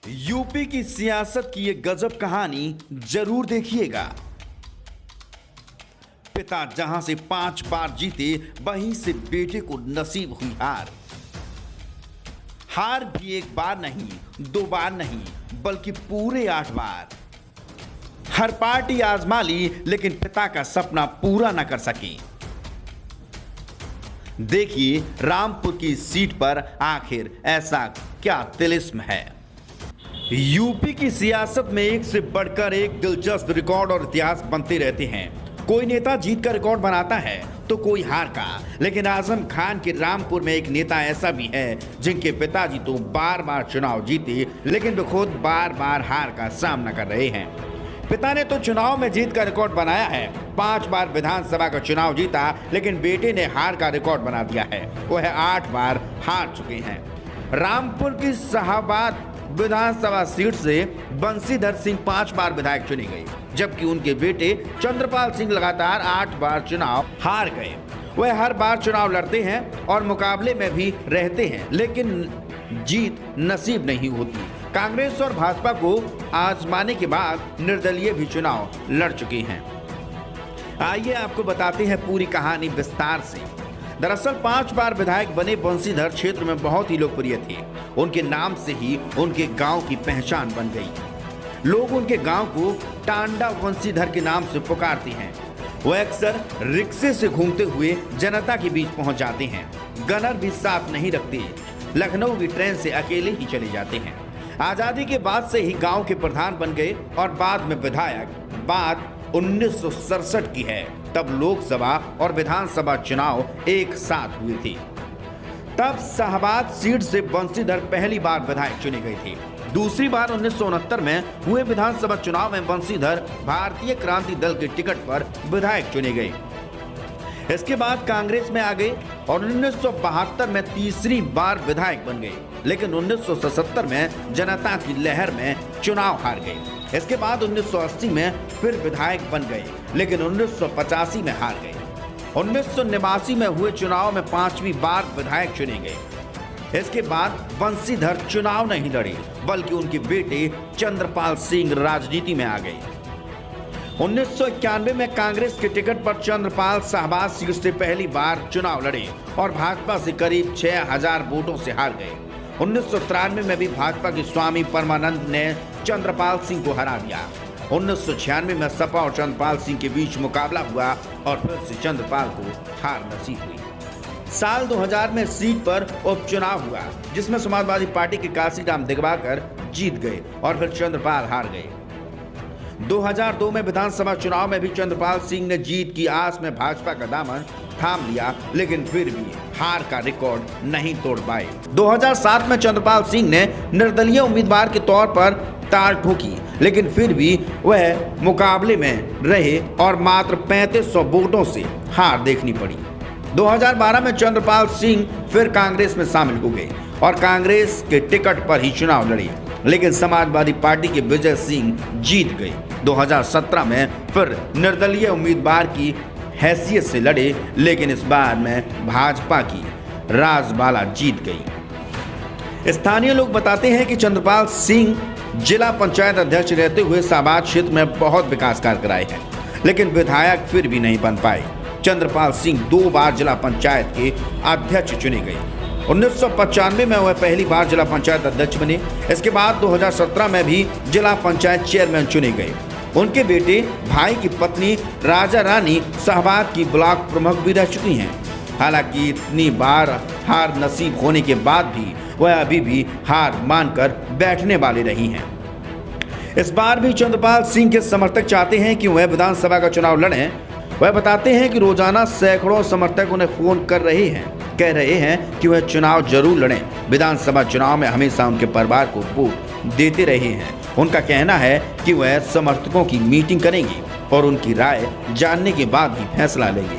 UP की सियासत की ये गजब कहानी जरूर देखिएगा। पिता जहां से 5 बार जीते वहीं से बेटे को नसीब हुई हार। हार भी एक बार नहीं, 2 बार नहीं, बल्कि पूरे 8 बार। हर पार्टी आजमा ली लेकिन पिता का सपना पूरा न कर सकी। देखिए रामपुर की सीट पर आखिर ऐसा क्या तिलिस्म है। यूपी की सियासत में एक से बढ़कर एक दिलचस्प रिकॉर्ड और इतिहास बनते रहते हैं। कोई नेता जीत का रिकॉर्ड बनाता है तो कोई हार का, लेकिन आजम खान के रामपुर में एक नेता ऐसा भी है जिनके पिताजी तो बार बार चुनाव जीते लेकिन वे खुद बार बार हार का सामना कर रहे हैं। पिता ने तो चुनाव में जीत का रिकॉर्ड बनाया है, 5 बार विधानसभा का चुनाव जीता, लेकिन बेटे ने हार का रिकॉर्ड बना दिया है। वह 8 बार हार चुके हैं। रामपुर की शाहबाद विधानसभा सीट से बंशीधर सिंह 5 बार विधायक चुने गए, जबकि उनके बेटे चंद्रपाल सिंह लगातार 8 बार चुनाव हार गए। वह हर बार चुनाव लड़ते हैं और मुकाबले में भी रहते हैं, लेकिन जीत नसीब नहीं होती। कांग्रेस और भाजपा को आजमाने के बाद निर्दलीय भी चुनाव लड़ चुके हैं। आइए आपको बताते हैं पूरी कहानी विस्तार से। दरअसल 5 बार विधायक बने बंशीधर क्षेत्र में बहुत ही लोकप्रिय थे। उनके नाम से ही उनके गांव की पहचान बन गई। लोग उनके गांव को टांडा बंशीधर के नाम से पुकारते हैं। वह अक्सर रिक्शे से घूमते हुए जनता के बीच पहुंच जाते हैं। गनर भी साथ नहीं रखते। लखनऊ की ट्रेन से अकेले ही चले जाते हैं। आजादी के बाद से ही गांव के प्रधान बन गए और बाद में विधायक। बात 1967 की है, तब लोकसभा और विधानसभा चुनाव एक साथ हुए थे। तब शाहबाद सीट से बंशीधर पहली बार विधायक चुने गए थे। दूसरी बार 1969 में हुए विधानसभा चुनाव में बंशीधर भारतीय क्रांति दल के टिकट पर विधायक चुने गए। इसके बाद कांग्रेस में आ गए और 1972 में तीसरी बार विधायक बन गए, लेकिन 1977 में जनता की लहर में चुनाव हार गए। इसके बाद 1980 में फिर विधायक बन गए, लेकिन 1985 में हार गए। 1989 में हुए चुनाव में 5वीं बार विधायक चुने गए। इसके बाद बंशीधर चुनाव नहीं लड़े, बल्कि उनके बेटे चंद्रपाल सिंह राजनीति में आ गए। 1991 में कांग्रेस के टिकट पर चंद्रपाल शाहबाद सीट से पहली बार चुनाव लड़े और भाजपा से करीब 6000 वोटों से हार गए। 1993 में भी भाजपा के स्वामी परमानंद ने चंद्रपाल सिंह को हरा दिया। 1996 में सपा और चंद्रपाल सिंह के बीच मुकाबला हुआ और फिर से चंद्रपाल को हार नसीब हुई। साल 2000 में सीट पर उपचुनाव हुआ, जिसमें समाजवादी पार्टी के काशीराम दिगवाकर जीत गए और फिर चंद्रपाल हार गए। 2002 में विधानसभा चुनाव में भी चंद्रपाल सिंह ने जीत की आस में भाजपा का दामन थाम लिया, लेकिन फिर भी हार का रिकॉर्ड नहीं तोड़ पाए। 2007 में चंद्रपाल सिंह ने निर्दलीय उम्मीदवार के तौर पर ताल ठोकी, लेकिन फिर भी वह मुकाबले में रहे और मात्र 3500 वोटों से हार देखनी पड़ी। 2012 में चंद्रपाल सिंह फिर कांग्रेस में शामिल हो गए और कांग्रेस के टिकट पर ही चुनाव लड़े, लेकिन समाजवादी पार्टी के विजय सिंह जीत गए। 2017 में फिर निर्दलीय उम्मीदवार की हैसियत से लड़े, लेकिन इस बार में भाजपा की राजबाला जीत गई। स्थानीय लोग बताते हैं कि चंद्रपाल सिंह जिला पंचायत अध्यक्ष रहते हुए शाहबाद क्षेत्र में बहुत विकास कार्य कराए हैं, लेकिन विधायक फिर भी नहीं बन पाए। चंद्रपाल सिंह 2 बार जिला पंचायत के अध्यक्ष चुने गए। 1995 में वह पहली बार जिला पंचायत अध्यक्ष बने। इसके बाद 2017 में भी जिला पंचायत चेयरमैन चुने गए। उनके बेटे भाई की पत्नी राजा रानी शाहबाद की ब्लॉक प्रमुख भी रह चुकी हैं। हालांकि इतनी बार हार नसीब होने के बाद भी वह अभी भी हार मानकर बैठने वाले रही हैं। इस बार भी चंद्रपाल सिंह के समर्थक चाहते हैं कि वह विधानसभा का चुनाव लड़ें। वह बताते हैं कि रोजाना सैकड़ों समर्थक उन्हें फोन कर रहे हैं, कह रहे हैं कि वह चुनाव जरूर लड़ें। विधानसभा चुनाव में हमेशा उनके परिवार को वोट देते रहे हैं। उनका कहना है कि वह समर्थकों की मीटिंग करेंगे और उनकी राय जानने के बाद ही फैसला लेंगे।